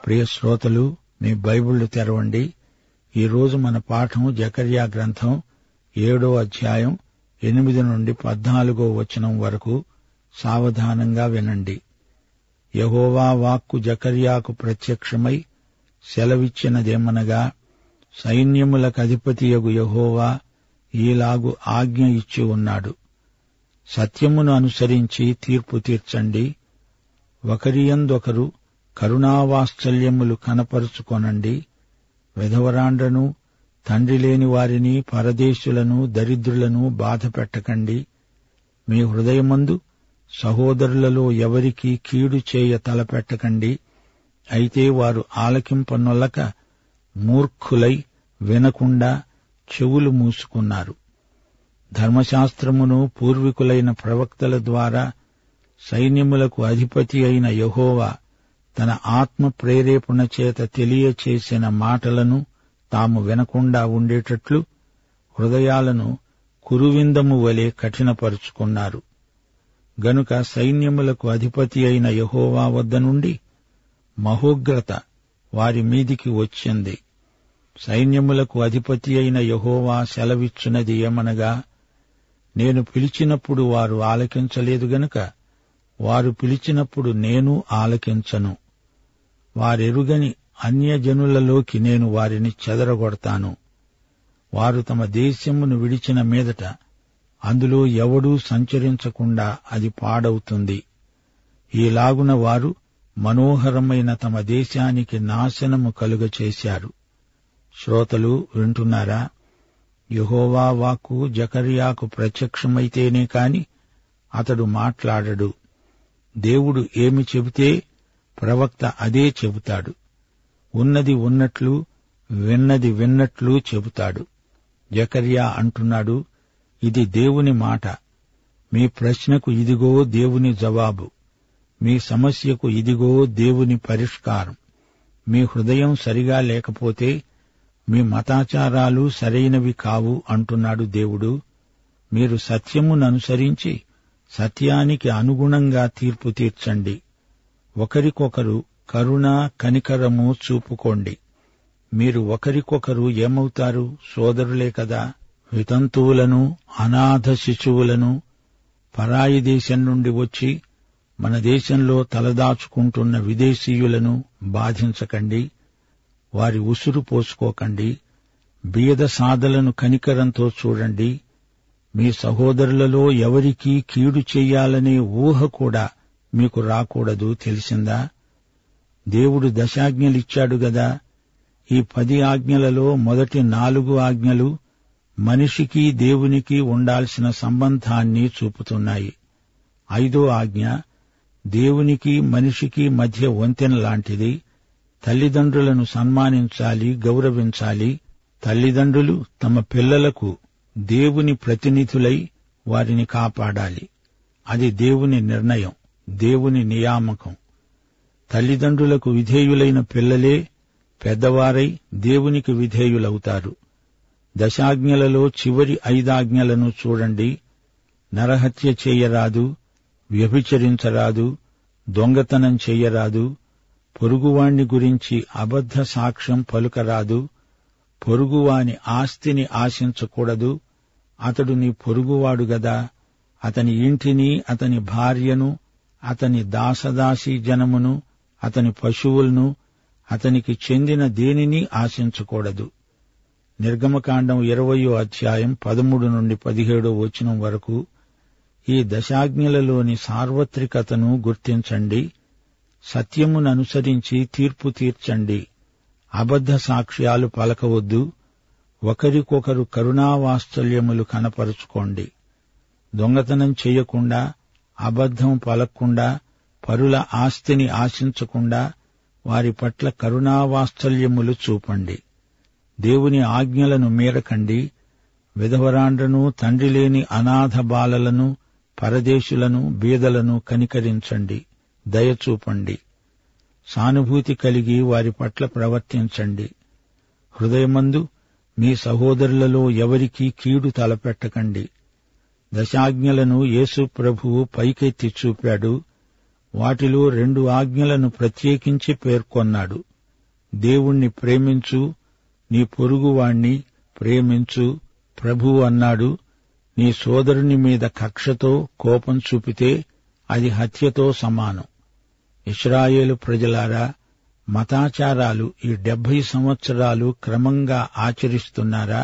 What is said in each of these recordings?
ప్రియ శ్రోతలు, మీ బైబిళ్లు తెరవండి. ఈరోజు మన పాఠం జకర్యా గ్రంథం 7వ అధ్యాయం 8 నుండి 14వ వచనం వరకు. సావధానంగా వినండి. యెహోవా వాక్కు జకర్యాకు ప్రత్యక్షమై సెలవిచ్చినదేమనగా, సైన్యములకధిపతియగు యెహోవా ఈలాగు ఆజ్ఞ ఇచ్చి ఉన్నాడు. సత్యమును అనుసరించి తీర్పు తీర్చండి. ఒకరియందొకరు కరుణావాత్సల్యములు కనపరుచుకొనండి. విధవరాండ్రను, తండ్రి లేని వారిని, పరదేశులను, దరిద్రులను బాధపెట్టకండి. మీ హృదయమందు సహోదరులలో ఎవరికీ కీడు చేయ తలపెట్టకండి. అయితే వారు ఆలకింపనొల్లక మూర్ఖులై వినకుండా చెవులు మూసుకున్నారు. ధర్మశాస్త్రమును పూర్వీకులైన ప్రవక్తల ద్వారా సైన్యములకు అధిపతి అయిన యెహోవా తన ఆత్మ ప్రేరేపణ చేత తెలియచేసిన మాటలను తాము వినకుండా ఉండేటట్లు హృదయాలను కురువిందము వలె కఠినపరుచుకున్నారు. గనుక సైన్యములకు అధిపతి అయిన యెహోవా వద్ద నుండి మహోగ్రత వారి మీదికి వచ్చింది. సైన్యములకు అధిపతి అయిన యెహోవా సెలవిచ్చున్నది ఏమనగా, నేను పిలిచినప్పుడు వారు ఆలకించలేదు గనుక వారు పిలిచినప్పుడు నేను ఆలకించను. వారెరుగని అన్యజనులలోకి నేను వారిని చెదరగొడతాను. వారు తమ దేశమును విడిచిన మీదట అందులో ఎవడూ సంచరించకుండా అది పాడవుతుంది. ఈలాగున వారు మనోహరమైన తమ దేశానికి నాశనము కలుగచేశారు. శ్రోతలు వింటున్నారా? యెహోవా వాక్కు జకర్యాకు ప్రత్యక్షమైతేనే కాని అతడు మాట్లాడడు. దేవుడు ఏమి చెబితే ప్రవక్త అదే చెబుతాడు. ఉన్నది ఉన్నట్లు, విన్నది విన్నట్లు చెబుతాడు. జకర్యా అంటున్నాడు, ఇది దేవుని మాట. మీ ప్రశ్నకు ఇదిగో దేవుని జవాబు. మీ సమస్యకు ఇదిగో దేవుని పరిష్కారం. మీ హృదయం సరిగా లేకపోతే మీ మతాచారాలు సరైనవి కావు అంటున్నాడు దేవుడు. మీరు సత్యముననుసరించి సత్యానికి అనుగుణంగా తీర్పు తీర్చండి. ఒకరికొకరు కరుణ, కనికరము చూపుకోండి. మీరు ఒకరికొకరు ఏమవుతారు? సోదరులే కదా. వితంతువులను, అనాథ శిశువులను, పరాయి దేశం నుండి వచ్చి మన దేశంలో తలదాచుకుంటున్న విదేశీయులను బాధించకండి. వారి ఉసురు పోసుకోకండి. బీద సాదలను కనికరంతో చూడండి. మీ సహోదరులలో ఎవరికీ కీడు చెయ్యాలనే ఊహ కూడా మీకు రాకూడదు. తెలిసిందా? దేవుడు దశాజ్ఞలిచ్చాడు గదా. ఈ 10 ఆజ్ఞలలో మొదటి 4 ఆజ్ఞలు మనిషికి దేవునికి ఉండాల్సిన సంబంధాన్ని చూపుతున్నాయి. 5వ ఆజ్ఞ దేవునికి మనిషికి మధ్య వంతెన లాంటిది. తల్లిదండ్రులను సన్మానించాలి, గౌరవించాలి. తల్లిదండ్రులు తమ పిల్లలకు దేవుని ప్రతినిధులై వారిని కాపాడాలి. అది దేవుని నిర్ణయం, దేవుని నియామకం. తల్లిదండ్రులకు విధేయులైన పిల్లలే పెద్దవారై దేవునికి విధేయులవుతారు. దశాజ్ఞలలో చివరి 5 ఆజ్ఞలను చూడండి. నరహత్య చెయ్యరాదు, వ్యభిచరించరాదు, దొంగతనం చెయ్యరాదు, పొరుగువాణ్ణి గురించి అబద్ధ సాక్ష్యం పలుకరాదు, పొరుగువాని ఆస్తిని ఆశించకూడదు. అతడు నీ పొరుగువాడు గదా. అతని ఇంటిని, అతని భార్యను, అతని దాసదాసీ జనమును, అతని పశువులను, అతనికి చెందిన దేనిని ఆశించకూడదు. నిర్గమకాండం 20వ అధ్యాయం 13 నుండి 17వ వచనం వరకు. ఈ దశాజ్ఞలలోని సార్వత్రికతను గుర్తించండి. సత్యముననుసరించి తీర్పు తీర్చండి. అబద్ధ సాక్ష్యాలు పలకవద్దు. ఒకరికొకరు కరుణావాత్సల్యములు కనపరుచుకోండి. దొంగతనం చెయ్యకుండా, అబద్ధం పలక్కుండా, పరుల ఆస్తిని ఆశించకుండా వారి పట్ల కరుణావాత్సల్యములు చూపండి. దేవుని ఆజ్ఞలను మీరకండి. విధవరాండ్రను, తండ్రి లేని అనాథ బాలలను, పరదేశులను, బీదలను కనికరించండి, దయచూపండి. సానుభూతి కలిగి వారి పట్ల ప్రవర్తించండి. హృదయమందు మీ సహోదరులలో ఎవరికీ కీడు తలపెట్టకండి. దశాజ్ఞలను యేసు ప్రభువు పైకెత్తి చూపాడు. వాటిలో 2 ఆజ్ఞలను ప్రత్యేకించి పేర్కొన్నాడు. దేవుణ్ణి ప్రేమించు, నీ పొరుగువాణ్ణి ప్రేమించు. ప్రభువు అన్నాడు, నీ సోదరుని మీద కక్షతో కోపం చూపితే అది హత్యతో సమానం. ఇశ్రాయేలు ప్రజలారా, మతాచారాలు ఈ 70 సంవత్సరాలు క్రమంగా ఆచరిస్తున్నారా?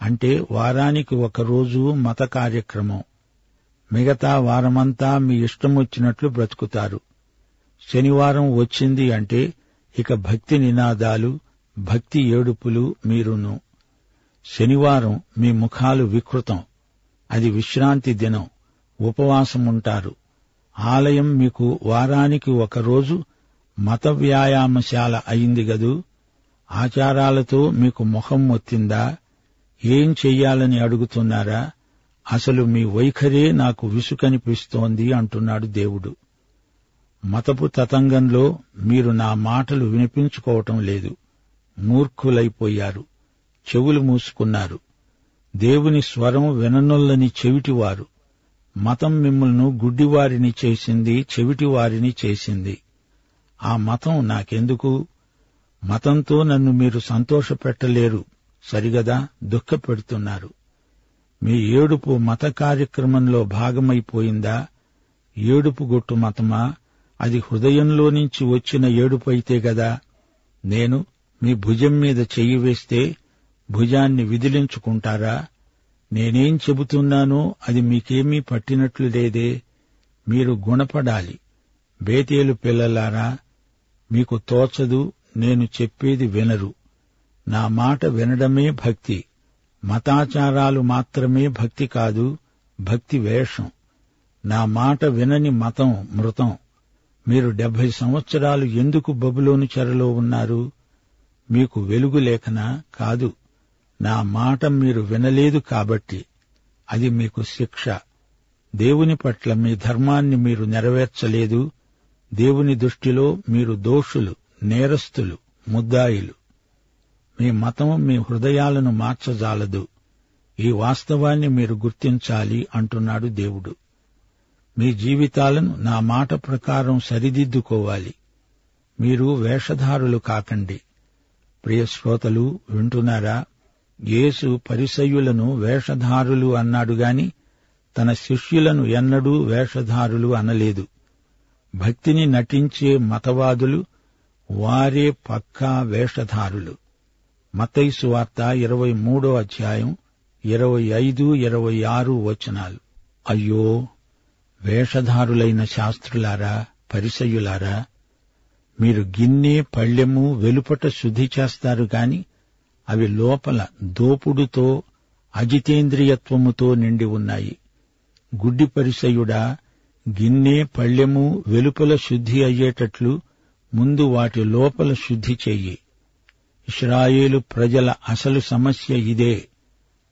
అంటే వారానికి ఒకరోజు మత కార్యక్రమం, మిగతా వారమంతా మీ ఇష్టమొచ్చినట్లు బ్రతుకుతారు. శనివారం వచ్చింది అంటే ఇక భక్తి నినాదాలు, భక్తి ఏడుపులు మీరును. శనివారం మీ ముఖాలు వికృతం, అది విశ్రాంతి దినం, ఉపవాసముంటారు. ఆలయం మీకు వారానికి ఒకరోజు మత వ్యాయామశాల అయింది గదూ. ఆచారాలతో మీకు మొహం మొత్తిందా? ఏం చెయ్యాలని అడుగుతున్నారా? అసలు మీ వైఖరే నాకు విసుకనిపిస్తోంది అంటున్నాడు దేవుడు. మతపు తతంగంలో మీరు నా మాటలు వినిపించుకోవటం లేదు. మూర్ఖులైపోయారు, చెవులు మూసుకున్నారు. దేవుని స్వరం విననొల్లని చెవిటివారు. మతం మిమ్మల్ని గుడ్డివారిని చేసింది, చెవిటివారిని చేసింది. ఆ మతం నాకెందుకు? మతంతో నన్ను మీరు సంతోషపెట్టలేరు, సరిగదా? దుఃఖపెడుతున్నారు. మీ ఏడుపు మత కార్యక్రమంలో భాగమైపోయిందా? ఏడుపుగొట్టు మతమా? అది హృదయంలో నుంచి వచ్చిన ఏడుపైతే గదా. నేను మీ భుజం మీద చెయ్యి వేస్తే భుజాన్ని విదిలించుకుంటారా? నేనేం చెబుతున్నానో అది మీకేమీ పట్టినట్లు లేదే. మీరు గుణపడాలి. బేతేలు పిల్లలారా, మీకు తోచదు, నేను చెప్పేది వినరు. నా మాట వినడమే భక్తి. మతాచారాలు మాత్రమే భక్తి కాదు, భక్తి వేషం. నా మాట వినని మతం మృతం. మీరు 70 సంవత్సరాలు ఎందుకు బబులోను చెరలో ఉన్నారు? మీకు వెలుగు లేకనా? కాదు, నా మాట మీరు వినలేదు కాబట్టి. అది మీకు శిక్ష. దేవుని పట్ల మీ ధర్మాన్ని మీరు నెరవేర్చలేదు. దేవుని దృష్టిలో మీరు దోషులు, నేరస్తులు, ముద్దాయిలు. మీ మతం మీ హృదయాలను మార్చజాలదు. ఈ వాస్తవాన్ని మీరు గుర్తించాలి అంటున్నాడు దేవుడు. మీ జీవితాలను నా మాట ప్రకారం సరిదిద్దుకోవాలి. మీరు వేషధారులు కాకండి. ప్రియ శ్రోతలు, వింటున్నారా? యేసు పరిసయ్యులను వేషధారులు అన్నాడుగాని తన శిష్యులను ఎన్నడూ వేషధారులు అనలేదు. భక్తిని నటించే మతవాదులు వారే పక్కా వేషధారులు. మత్తయి సువార్త 23వ అధ్యాయం 25, 26 వచనాలు. అయ్యో, వేషధారులైన శాస్త్రులారా, పరిసయ్యులారా, మీరు గిన్నె పళ్ళెము వెలుపట శుద్ధి చేస్తారు గాని అవి లోపల దోపుడుతో అజితేంద్రియత్వముతో నిండి ఉన్నాయి. గుడ్డి పరిసయ్యుడా, గిన్నె పళ్ళెము వెలుపల శుద్ధి అయ్యేటట్లు ముందు వాటి లోపల శుద్ధి చెయ్యి. ఇశ్రాయేలు ప్రజల అసలు సమస్య ఇదే.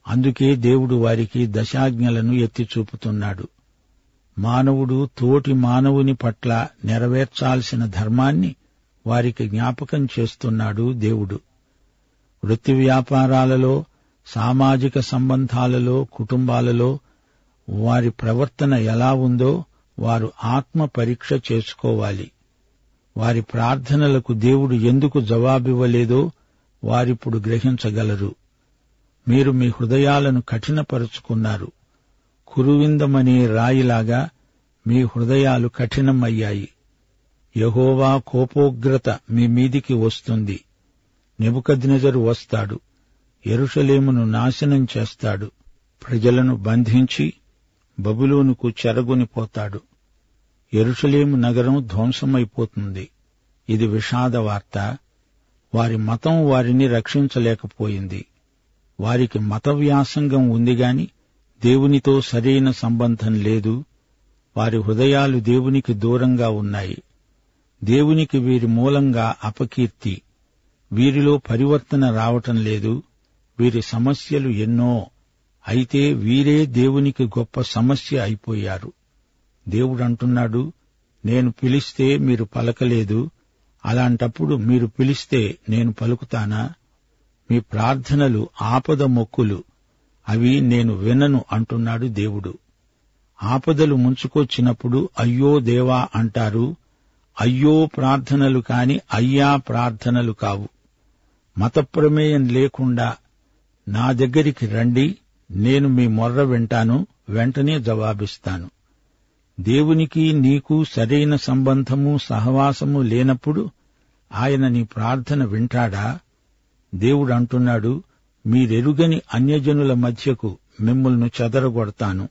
అందుకే దేవుడు వారికి దశాజ్ఞలను ఎత్తిచూపుతున్నాడు. మానవుడు తోటి మానవుని పట్ల నెరవేర్చాల్సిన ధర్మాన్ని వారికి జ్ఞాపకం చేస్తున్నాడు దేవుడు. వృత్తి వ్యాపారాలలో, సామాజిక సంబంధాలలో, కుటుంబాలలో వారి ప్రవర్తన ఎలా ఉందో వారు ఆత్మ పరీక్ష చేసుకోవాలి. వారి ప్రార్థనలకు దేవుడు ఎందుకు జవాబివ్వలేదో వారిప్పుడు గ్రహించగలరు. మీరు మీ హృదయాలను కఠినపరుచుకున్నారు. కురువిందమనే రాయిలాగా మీ హృదయాలు కఠినమయ్యాయి. యెహోవా కోపోగ్రత మీ మీదికి వస్తుంది. నెబుకద్నెజరు వస్తాడు, యెరూషలేమును నాశనం చేస్తాడు. ప్రజలను బంధించి బబులోనుకు చెరగొనిపోతాడు. యెరూషలేము నగరం ధ్వంసమైపోతుంది. ఇది విషాద వార్త. వారి మతం వారిని రక్షించలేకపోయింది. వారికి మత వ్యాసంగం ఉందిగాని దేవునితో సరైన సంబంధం లేదు. వారి హృదయాలు దేవునికి దూరంగా ఉన్నాయి. దేవునికి వీరి మూలంగా అపకీర్తి. వీరిలో పరివర్తన రావటం లేదు. వీరి సమస్యలు ఎన్నో. అయితే వీరే దేవునికి గొప్ప సమస్య అయిపోయారు. దేవుడంటున్నాడు, నేను పిలిస్తే మీరు పలకలేదు. అలాంటప్పుడు మీరు పిలిస్తే నేను పలుకుతానా? మీ ప్రార్థనలు ఆపద మొక్కులు, అవి నేను వినను అంటున్నాడు దేవుడు. ఆపదలు ముంచుకొచ్చినప్పుడు అయ్యో దేవా అంటారు. అయ్యో ప్రార్థనలు కాని అయ్యా ప్రార్థనలు కావు. మత ప్రమేయం లేకుండా నా దగ్గరికి రండి, నేను మీ మొర్ర వింటాను, వెంటనే జవాబిస్తాను. దేవునికి నీకు సరైన సంబంధము సహవాసము లేనప్పుడు ఆయన నీ ప్రార్థన వింటాడా? దేవుడు అంటున్నాడు, మీరెరుగని అన్యజనుల మధ్యకు మిమ్ములను చెదరగొడతాను.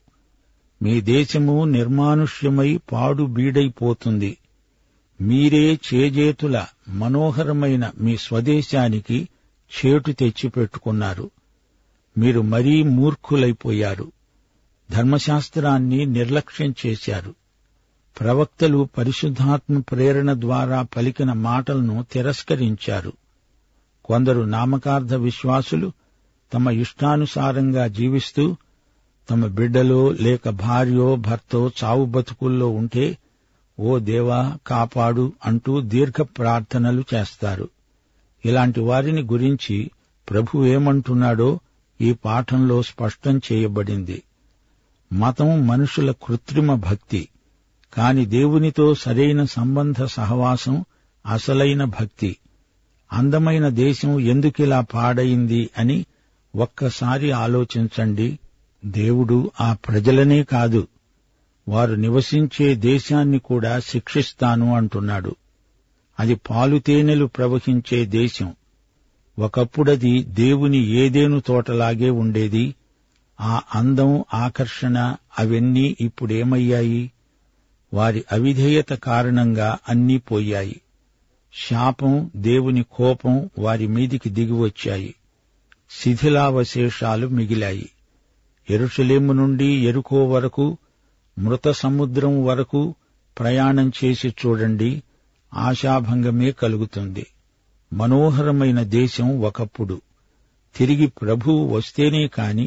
మీ దేశము నిర్మానుష్యమై పాడు బీడైపోతుంది. మీరే చేజేతుల మనోహరమైన మీ స్వదేశానికి చేటు తెచ్చిపెట్టుకున్నారు. మీరు మరీ మూర్ఖులైపోయారు. ధర్మశాస్త్రాన్ని నిర్లక్ష్యం చేశారు. ప్రవక్తలు పరిశుద్ధాత్మ ప్రేరణ ద్వారా పలికిన మాటలను తిరస్కరించారు. కొందరు నామకార్థ విశ్వాసులు తమ ఇష్టానుసారంగా జీవిస్తూ తమ బిడ్డలో లేక భార్యో భర్తో చావు బతుకుల్లో ఉంటే, ఓ దేవా కాపాడు అంటూ దీర్ఘ ప్రార్థనలు చేస్తారు. ఇలాంటి వారిని గురించి ప్రభు ఏమంటున్నాడో ఈ పాఠంలో స్పష్టం చేయబడింది. మతం మనుషుల కృత్రిమ భక్తి, కాని దేవునితో సరైన సంబంధ సహవాసం అసలైన భక్తి. అందమైన దేశం ఎందుకిలా పాడైంది అని ఒక్కసారి ఆలోచించండి. దేవుడు ఆ ప్రజలనే కాదు, వారు నివసించే దేశాన్ని కూడా శిక్షిస్తాను అంటున్నాడు. అది పాలుతేనెలు ప్రవహించే దేశం. ఒకప్పుడది దేవుని ఏదెను తోటలాగే ఉండేది. ఆ అందం, ఆకర్షణ అవన్నీ ఇప్పుడేమయ్యాయి? వారి అవిధేయత కారణంగా అన్నీ పోయాయి. శాపం, దేవుని కోపం వారి మీదికి దిగివచ్చాయి. శిథిలావశేషాలు మిగిలాయి. యెరూషలేము నుండి యెరికో వరకు, మృత సముద్రం వరకు ప్రయాణం చేసి చూడండి, ఆశాభంగమే కలుగుతుంది. మనోహరమైన దేశం ఒకప్పుడు. తిరిగి ప్రభువు వస్తేనే కాని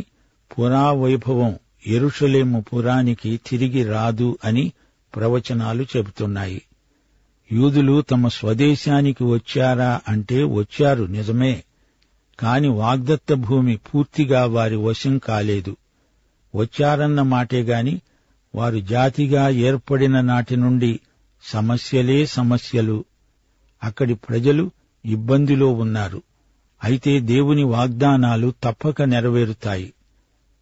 పురావైభవం యెరూషలేము పురానికి తిరిగి రాదు అని ప్రవచనాలు చెబుతున్నాయి. యూదులు తమ స్వదేశానికి వచ్చారా అంటే వచ్చారు నిజమే, కాని వాగ్దత్త భూమి పూర్తిగా వారి వశం కాలేదు. వచ్చారన్న మాటేగాని వారు జాతిగా ఏర్పడిన నాటి నుండి సమస్యలే సమస్యలు. అక్కడి ప్రజలు ఇబ్బందిలో ఉన్నారు. అయితే దేవుని వాగ్దానాలు తప్పక నెరవేరుతాయి.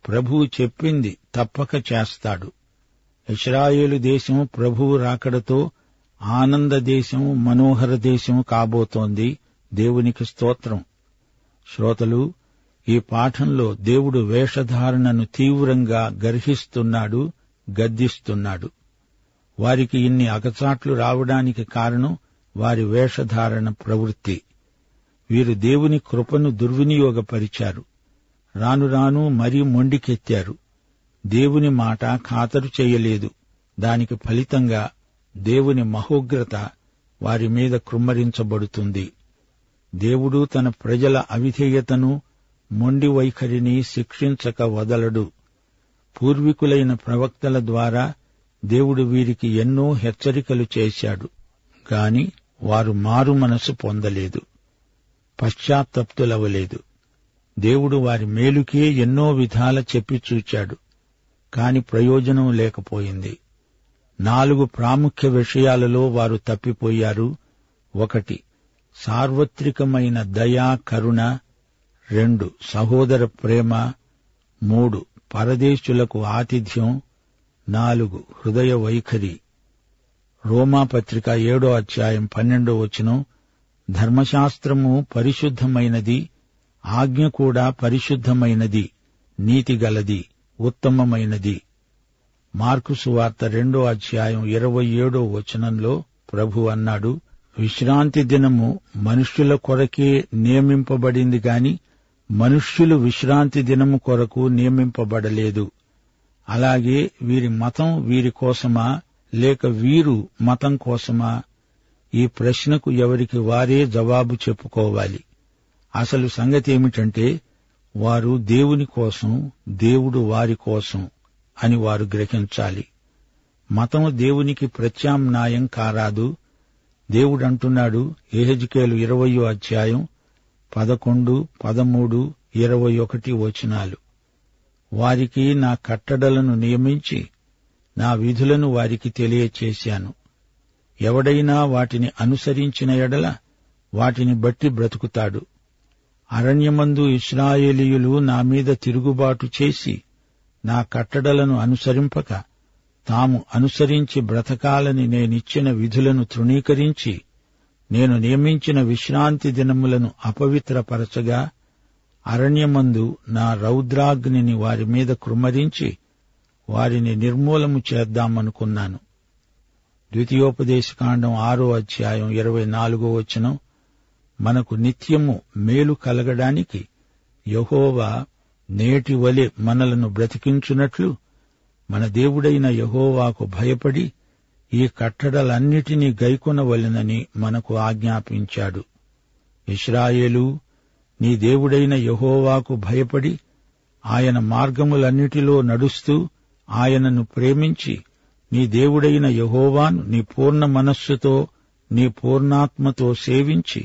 ప్రభువు చెప్పింది తప్పక చేస్తాడు. ఇశ్రాయేలు దేశం ప్రభువు రాకడతో ఆనంద దేశం, మనోహర దేశం కాబోతోంది. దేవునికి స్తోత్రం. శ్రోతలు, ఈ పాఠంలో దేవుడు వేషధారణను తీవ్రంగా గర్హిస్తున్నాడు, గద్దిస్తున్నాడు. వారికి ఇన్ని అగచాట్లు రావడానికి కారణం వారి వేషధారణ ప్రవృత్తి. వీరు దేవుని కృపను దుర్వినియోగపరిచారు. రాను రాను మరీ మొండికెత్తారు. దేవుని మాట ఖాతరు చేయలేదు. దానికి ఫలితంగా దేవుని మహోగ్రత వారి మీద కృమ్మరించబడుతుంది. దేవుడు తన ప్రజల అవిధేయతను, మొండి వైఖరిని శిక్షించక వదలడు. పూర్వీకులైన ప్రవక్తల ద్వారా దేవుడు వీరికి ఎన్నో హెచ్చరికలు చేశాడు. గాని వారు మారు మనసు పొందలేదు, పశ్చాత్తప్తులవలేదు. దేవుడు వారి మేలుకే ఎన్నో విధాల చెప్పి చూచాడు, కాని ప్రయోజనం లేకపోయింది. 4 ప్రాముఖ్య విషయాలలో వారు తప్పిపోయారు. 1. సార్వత్రికమైన దయా కరుణ. 2. సహోదర ప్రేమ. 3. పరదేశులకు ఆతిథ్యం. 4. హృదయ వైఖరి. రోమాపత్రిక 7వ అధ్యాయం 12వ వచనం, ధర్మశాస్త్రము పరిశుద్ధమైనది, ఆజ్ఞ కూడా పరిశుద్ధమైనది, నీతిగలది, ఉత్తమమైనది. మార్కు సువార్త 2వ అధ్యాయం 27వ వచనంలో ప్రభు అన్నాడు, విశ్రాంతి దినము మనుష్యుల కొరకే నియమింపబడింది గాని మనుష్యులు విశ్రాంతి దినము కొరకు నియమింపబడలేదు. అలాగే వీరి మతం వీరి కోసమా లేక వీరు మతం కోసమా? ఈ ప్రశ్నకు ఎవరికి వారే జవాబు చెప్పుకోవాలి. అసలు సంగతేమిటంటే వారు దేవుని కోసం, దేవుడు వారి కోసం అని వారు గ్రహించాలి. మతం దేవునికి ప్రత్యామ్నాయం కారాదు. దేవుడంటున్నాడు, యెహెజ్కేలు 20వ అధ్యాయం 11, 13, 21 వచనాలు, వారికి నా కట్టడలను నియమించి నా విధులను వారికి తెలియచేశాను. ఎవడైనా వాటిని అనుసరించిన ఎడల వాటిని బట్టి బ్రతుకుతాడు. అరణ్యమందు ఇశ్రాయేలీయులు నా మీద తిరుగుబాటు చేసి నా కట్టడలను అనుసరింపక తాము అనుసరించి బ్రతకాలని నేనిచ్చిన విధులను తృణీకరించి నేను నియమించిన విశ్రాంతి దినములను అపవిత్రపరచగా అరణ్యమందు నా రౌద్రాగ్నిని వారి మీద కృమ్మరించి వారిని నిర్మూలము చేద్దామనుకున్నాను. ద్వితీయోపదేశకాండం 6వ అధ్యాయం 24వ వచనం. మనకు నిత్యము మేలు కలగడానికి యెహోవా నేటి వలె మనలను బ్రతికించున్నట్లు మన దేవుడైన యెహోవాకు భయపడి ఈ కట్టడలన్నిటినీ గైకొనవలెనని మనకు ఆజ్ఞాపించాడు. ఇశ్రాయేలు, నీ దేవుడైన యెహోవాకు భయపడి ఆయన మార్గములన్నిటిలో నడుస్తూ ఆయనను ప్రేమించి నీ దేవుడైన యెహోవాను నీ పూర్ణ మనస్సుతో నీ పూర్ణాత్మతో సేవించి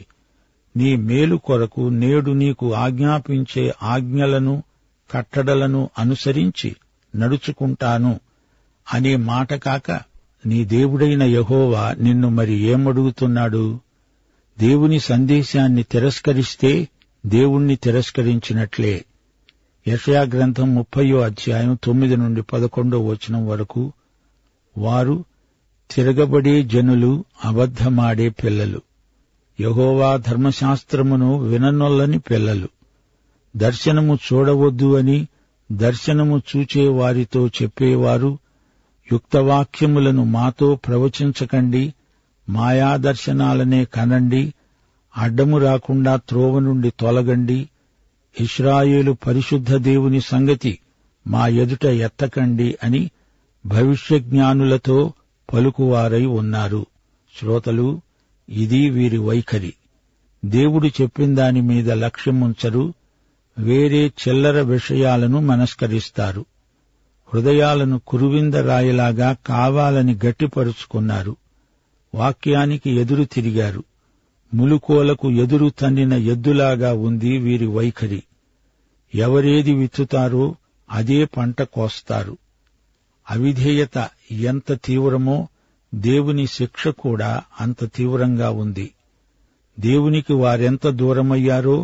నీ మేలు కొరకు నేడు నీకు ఆజ్ఞాపించే ఆజ్ఞలను కట్టడలను అనుసరించి నడుచుకుంటాను అనే మాట కాక నీ దేవుడైన యెహోవా నిన్ను మరి ఏమడుగుతున్నాడు? దేవుని సందేశాన్ని తిరస్కరిస్తే దేవుణ్ణి తిరస్కరించినట్లే. యెషయా గ్రంథం 30వ అధ్యాయం 9 నుండి 11వ వచనం వరకు. వారు తిరగబడే జనులు, అబద్ధమాడే పిల్లలు, యెహోవా ధర్మశాస్త్రమును విననొల్లని పిల్లలు, దర్శనము చూడవద్దు అని దర్శనము చూచే వారితో చెప్పేవారు, యుక్తవాక్యములను మాతో ప్రవచించకండి, మాయాదర్శనాలనే కనండి, అడ్డము రాకుండా త్రోవ నుండి తొలగండి, ఇశ్రాయేలు పరిశుద్ధ దేవుని సంగతి మా ఎదుట ఎత్తకండి అని భవిష్యజ్ఞానులతో పలుకువారై ఉన్నారు. శ్రోతలు, ఇది వీరి వైఖరి. దేవుడు చెప్పిన దాని మీద లక్ష్యముంచరు, వేరే చిల్లర విషయాలను మనస్కరిస్తారు. హృదయాలను కురువింద రాయిలాగా కావాలని గట్టిపరుచుకున్నారు. వాక్యానికి ఎదురు తిరిగారు. ములుకోలకు ఎదురు తన్నిన ఎద్దులాగా ఉంది వీరి వైఖరి. ఎవరేది విత్తుతారో అదే పంట కోస్తారు. అవిధేయత ఎంత తీవ్రమో దేవుని శిక్ష కూడా అంత తీవ్రంగా ఉంది. దేవునికి వారెంత దూరమయ్యారో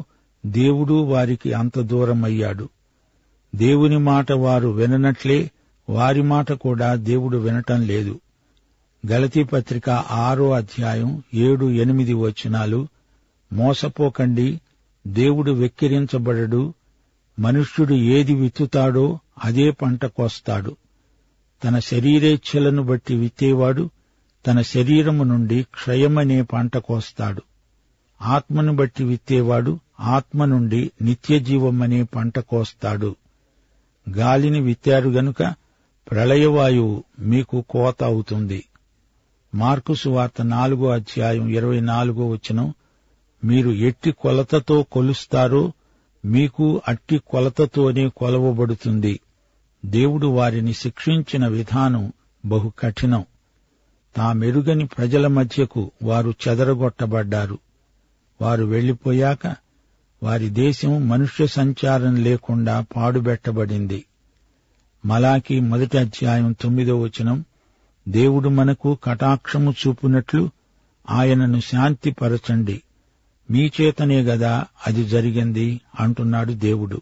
దేవుడు వారికి అంత దూరమయ్యాడు. దేవుని మాట వారు విననట్లే వారి మాట కూడా దేవుడు వినటం లేదు. గలతీ పత్రిక 6వ అధ్యాయం 7-8 వచనాలు. మోసపోకండి, దేవుడు వెక్కిరించబడడు. మనుష్యుడు ఏది విత్తుతాడో అదే పంట కోస్తాడు. తన శరీరేచ్ఛలను బట్టి విత్తేవాడు తన శరీరము నుండి క్షయమనే పంట కోస్తాడు. ఆత్మను బట్టి విత్తేవాడు ఆత్మ నుండి నిత్యజీవమనే పంట కోస్తాడు. గాలిని విత్తారు గనుక ప్రళయవాయువు మీకు కోత అవుతుంది. మార్కు సువార్త 4వ అధ్యాయం 24వ వచనం. మీరు ఎట్టి కొలతతో కొలుస్తారో మీకు అట్టి కొలతతోనే కొలవబడుతుంది. దేవుడు వారిని శిక్షించిన విధానం బహు కఠినం. తామెరుగని ప్రజల మధ్యకు వారు చెదరగొట్టబడ్డారు. వారు వెళ్లిపోయాక వారి దేశం మనుష్య సంచారం లేకుండా పాడుబెట్టబడింది. మలాకి 1వ అధ్యాయం 9వ వచనం. దేవుడు మనకు కటాక్షము చూపునట్లు ఆయనను శాంతిపరచండి, మీ చేతనే గదా అది జరిగింది అంటున్నాడు దేవుడు.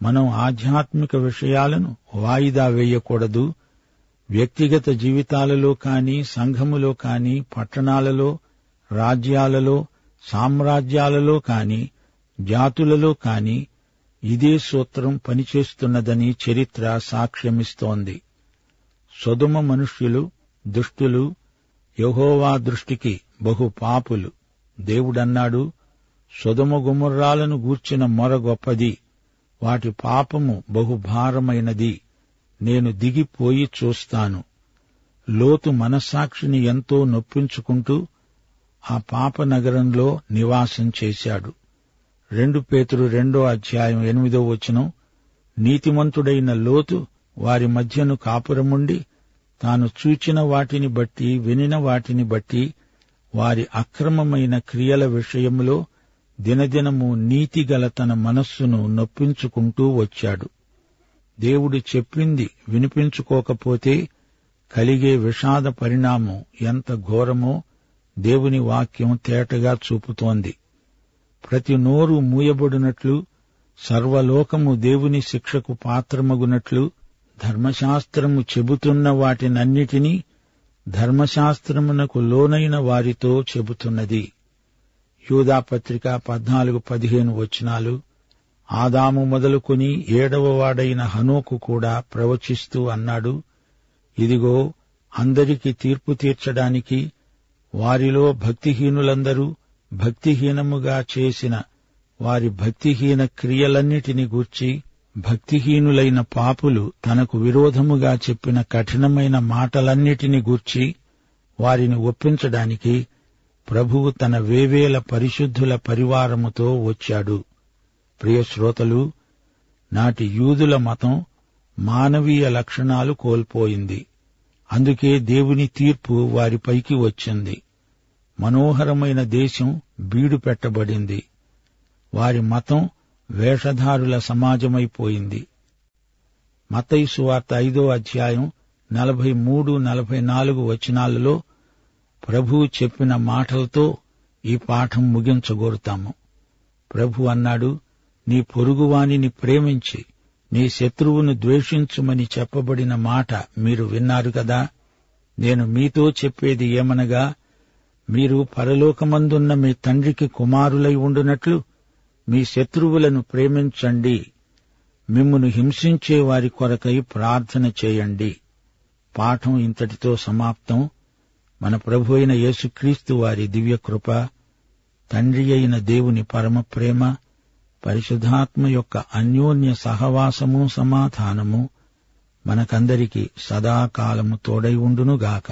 మనం ఆధ్యాత్మిక విషయాలను వాయిదా వేయకూడదు. వ్యక్తిగత జీవితాలలో కాని, సంఘములో కాని, పట్టణాలలో, రాజ్యాలలో, సామ్రాజ్యాలలో కాని, జాతులలో కాని ఇదే సూత్రం పనిచేస్తున్నదని చరిత్ర సాక్ష్యమిస్తోంది. సొదొమ మనుష్యులు దుష్టులు, యెహోవా దృష్టికి బహు పాపులు. దేవుడన్నాడు, సొదొమ గొమొర్రాలను గూర్చిన మొర గొప్పది, వాటి పాపము బహుభారమైనది, నేను దిగిపోయి చూస్తాను. లోతు మనస్సాక్షిని ఎంతో నొప్పించుకుంటూ ఆ పాప నగరంలో నివాసం చేశాడు. 2 పేతురు 2వ అధ్యాయం 8వ వచనం. నీతిమంతుడైన లోతు వారి మధ్యను కాపురముండి తాను చూచిన వాటిని బట్టి, వినిన వాటిని బట్టి వారి అక్రమమైన క్రియల విషయంలో దినదినము నీతిగల తన మనస్సును నొప్పించుకుంటూ వచ్చాడు. దేవుడు చెప్పింది వినిపించుకోకపోతే కలిగే విషాద పరిణామం ఎంత ఘోరమో దేవుని వాక్యం తేటగా చూపుతోంది. ప్రతి నోరు మూయబడినట్లు, సర్వలోకము దేవుని శిక్షకు పాత్రమగునట్లు ధర్మశాస్త్రము చెబుతున్న వాటినన్నిటినీ ధర్మశాస్త్రమునకు లోనైన వారితో చెబుతున్నది. యూదాపత్రిక 14-15 వచనాలు. ఆదాము మొదలుకొని 7వ వాడైన హనోకు కూడా ప్రవచిస్తూ అన్నాడు, ఇదిగో అందరికీ తీర్పు తీర్చడానికి వారిలో భక్తిహీనులందరూ భక్తిహీనముగా చేసిన వారి భక్తిహీన క్రియలన్నిటిని గూర్చి, భక్తిహీనులైన పాపులు తనకు విరోధముగా చెప్పిన కఠినమైన మాటలన్నిటిని గూర్చి వారిని ఒప్పించడానికి ప్రభువు తన వేవేల పరిశుద్ధుల పరివారముతో వచ్చాడు. ప్రియశ్రోతలు, నాటి యూదుల మతం మానవీయ లక్షణాలు కోల్పోయింది. అందుకే దేవుని తీర్పు వారిపైకి వచ్చింది. మనోహరమైన దేశం బీడు పెట్టబడింది. వారి మతం వేషధారుల సమాజమైపోయింది. మత్తయి సువార్త 5వ అధ్యాయం 43-44 వచనాలలో ప్రభువు చెప్పిన మాటలతో ఈ పాఠం ముగించగోరుతాము. ప్రభు అన్నాడు, నీ పొరుగువానిని ప్రేమించి నీ శత్రువును ద్వేషించుమని చెప్పబడిన మాట మీరు విన్నారు కదా. నేను మీతో చెప్పేది ఏమనగా, మీరు పరలోకమందున్న మీ తండ్రికి కుమారులై ఉండునట్లు మీ శత్రువులను ప్రేమించండి, మిమ్మును హింసించే వారి కొరకై ప్రార్థన చేయండి. పాఠం ఇంతటితో సమాప్తం. మన ప్రభు అయిన యేసుక్రీస్తు వారి దివ్యకృప, తండ్రి అయిన దేవుని పరమ ప్రేమ, పరిశుద్ధాత్మ యొక్క అన్యోన్య సహవాసము సమాధానము మనకందరికీ సదాకాలము తోడై ఉండునుగాక.